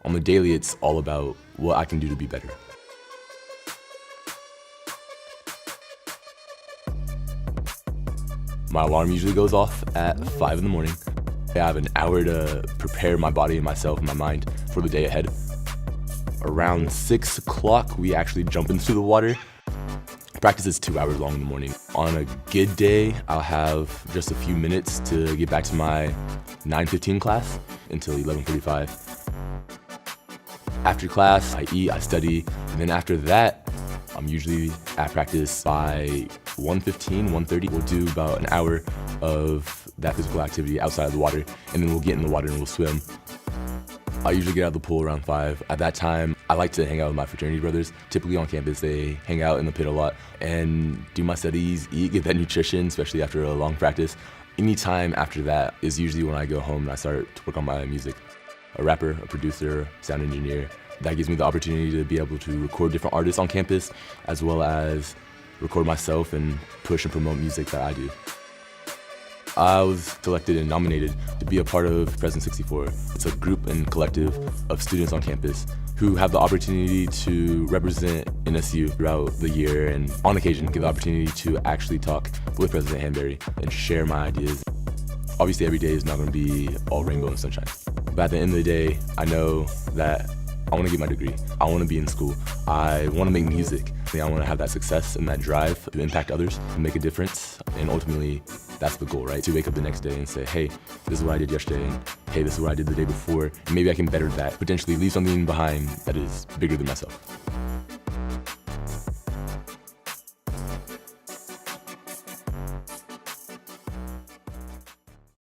On the daily, it's all about what I can do to be better. My alarm usually goes off at 5 in the morning. I have an hour to prepare my body and myself and my mind for the day ahead. Around 6 o'clock, we actually jump into the water. Practice is 2 hours long in the morning. On a good day, I'll have just a few minutes to get back to my 9:15 class until 11:45. After class, I eat, I study, and then after that, I'm usually at practice by 1:15, 1:30. We'll do about an hour of that physical activity outside of the water, and then we'll get in the water and we'll swim. I usually get out of the pool around 5. At that time, I like to hang out with my fraternity brothers. Typically on campus, they hang out in the pit a lot and do my studies, eat, get that nutrition, especially after a long practice. Any time after that is usually when I go home and I start to work on my music. A rapper, a producer, sound engineer. That gives me the opportunity to be able to record different artists on campus, as well as record myself and push and promote music that I do. I was selected and nominated to be a part of President 64. It's a group and collective of students on campus who have the opportunity to represent NSU throughout the year and on occasion get the opportunity to actually talk with President Hanberry and share my ideas. Obviously every day is not going to be all rainbow and sunshine. But at the end of the day, I know that I want to get my degree. I want to be in school. I want to make music. I want to have that success and that drive to impact others, to make a difference. And ultimately, that's the goal, right? To wake up the next day and say, hey, this is what I did yesterday, and hey, this is what I did the day before. And maybe I can better that, potentially leave something behind that is bigger than myself.